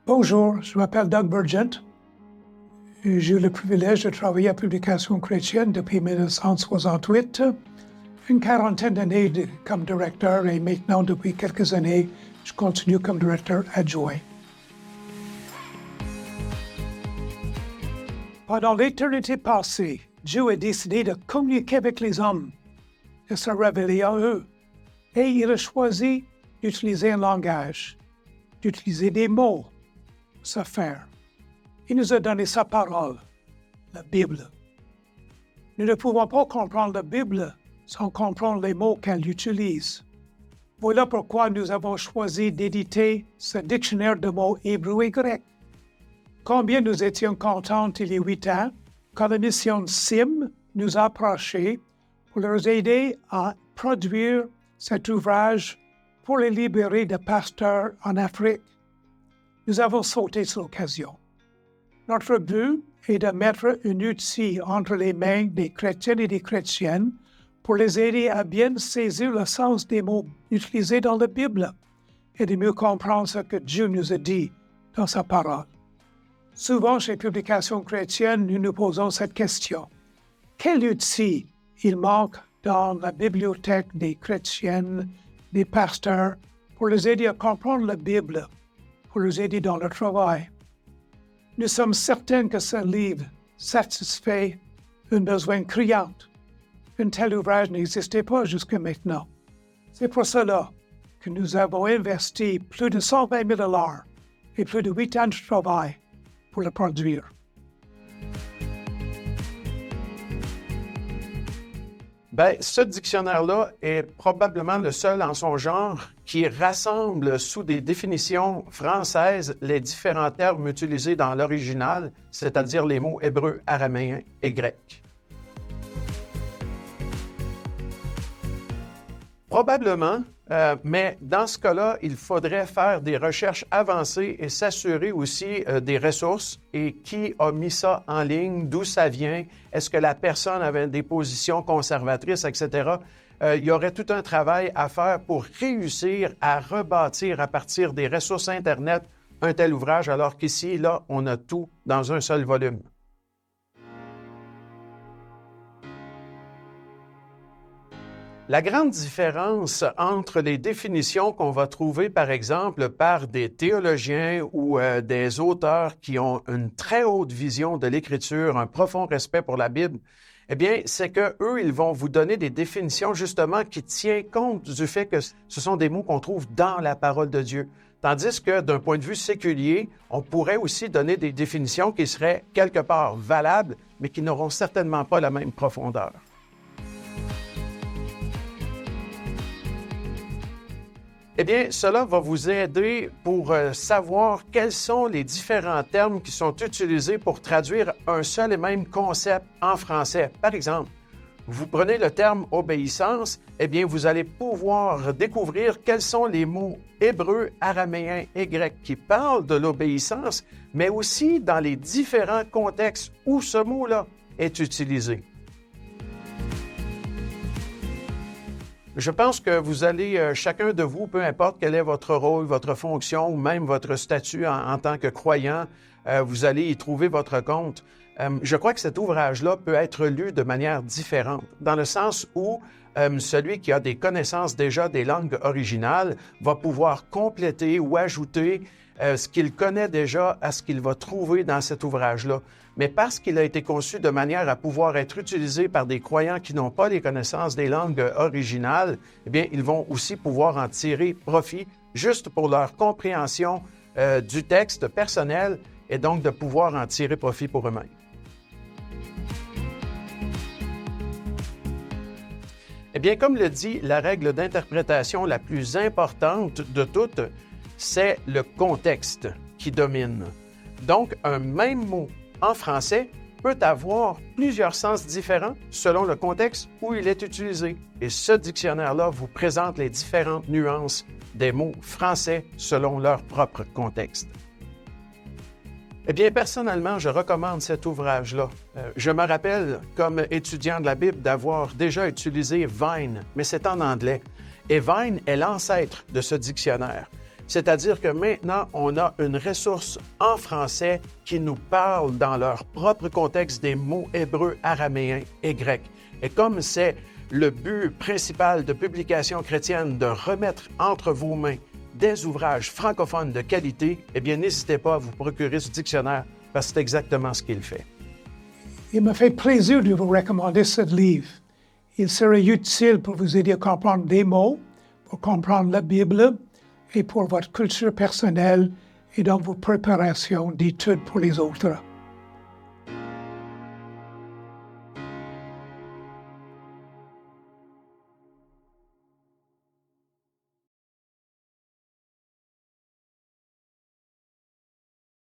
Bonjour, je m'appelle Doug Burgent. J'ai eu le privilège de travailler à Publications chrétiennes depuis 1968, une quarantaine d'années comme directeur et maintenant depuis quelques années, je continue comme directeur adjoint. Pendant l'éternité passée, Dieu a décidé de communiquer avec les hommes, de se révéler à eux, et il a choisi d'utiliser un langage, d'utiliser des mots pour ce faire. Il nous a donné sa parole, la Bible. Nous ne pouvons pas comprendre la Bible sans comprendre les mots qu'elle utilise. Voilà pourquoi nous avons choisi d'éditer ce dictionnaire de mots hébreux et grecs. Combien nous étions contents il y a 8 ans quand la mission SIM nous a approchés pour leur aider à produire cet ouvrage pour les libérer de pasteurs en Afrique. Nous avons sauté sur l'occasion. Notre but est de mettre un outil entre les mains des chrétiens et des chrétiennes pour les aider à bien saisir le sens des mots utilisés dans la Bible et de mieux comprendre ce que Dieu nous a dit dans sa parole. Souvent, chez Publications chrétiennes, nous nous posons cette question. Quel outil il manque dans la bibliothèque des chrétiennes, des pasteurs, pour les aider à comprendre la Bible, pour les aider dans leur travail? Nous sommes certains que ce livre satisfait un besoin criant. Un tel ouvrage n'existait pas jusqu'à maintenant. C'est pour cela que nous avons investi plus de 120 000 $ et plus de 8 ans de travail pour le produire. Bien, ce dictionnaire-là est probablement le seul en son genre qui rassemble sous des définitions françaises les différents termes utilisés dans l'original, c'est-à-dire les mots hébreux, araméens et grecs. Probablement, mais dans ce cas-là, il faudrait faire des recherches avancées et s'assurer aussi des ressources et qui a mis ça en ligne, d'où ça vient, est-ce que la personne avait des positions conservatrices, etc. Il y aurait tout un travail à faire pour réussir à rebâtir à partir des ressources Internet un tel ouvrage, alors qu'ici, là, on a tout dans un seul volume. La grande différence entre les définitions qu'on va trouver, par exemple, par des théologiens ou des auteurs qui ont une très haute vision de l'Écriture, un profond respect pour la Bible, eh bien, c'est qu'eux, ils vont vous donner des définitions, justement, qui tiennent compte du fait que ce sont des mots qu'on trouve dans la parole de Dieu. Tandis que, d'un point de vue séculier, on pourrait aussi donner des définitions qui seraient quelque part valables, mais qui n'auront certainement pas la même profondeur. Eh bien, cela va vous aider pour savoir quels sont les différents termes qui sont utilisés pour traduire un seul et même concept en français. Par exemple, vous prenez le terme « obéissance », eh bien, vous allez pouvoir découvrir quels sont les mots hébreux, araméens et grecs qui parlent de l'obéissance, mais aussi dans les différents contextes où ce mot-là est utilisé. Je pense que vous allez, chacun de vous, peu importe quel est votre rôle, votre fonction ou même votre statut en tant que croyant, vous allez y trouver votre compte. Je crois que cet ouvrage-là peut être lu de manière différente, dans le sens où celui qui a des connaissances déjà des langues originales va pouvoir compléter ou ajouter ce qu'il connaît déjà à ce qu'il va trouver dans cet ouvrage-là. Mais parce qu'il a été conçu de manière à pouvoir être utilisé par des croyants qui n'ont pas les connaissances des langues originales, eh bien, ils vont aussi pouvoir en tirer profit juste pour leur compréhension du texte personnel et donc de pouvoir en tirer profit pour eux-mêmes. Eh bien, comme le dit la règle d'interprétation la plus importante de toutes, c'est le contexte qui domine. Donc, un même mot en français peut avoir plusieurs sens différents selon le contexte où il est utilisé. Et ce dictionnaire-là vous présente les différentes nuances des mots français selon leur propre contexte. Eh bien, personnellement, je recommande cet ouvrage-là. Je me rappelle, comme étudiant de la Bible, d'avoir déjà utilisé Vine, mais c'est en anglais. Et Vine est l'ancêtre de ce dictionnaire. C'est-à-dire que maintenant, on a une ressource en français qui nous parle dans leur propre contexte des mots hébreux, araméens et grecs. Et comme c'est le but principal de Publications chrétiennes de remettre entre vos mains des ouvrages francophones de qualité, eh bien, n'hésitez pas à vous procurer ce dictionnaire parce que c'est exactement ce qu'il fait. Il me fait plaisir de vous recommander ce livre. Il serait utile pour vous aider à comprendre des mots, pour comprendre la Bible et pour votre culture personnelle et dans vos préparations d'études pour les autres.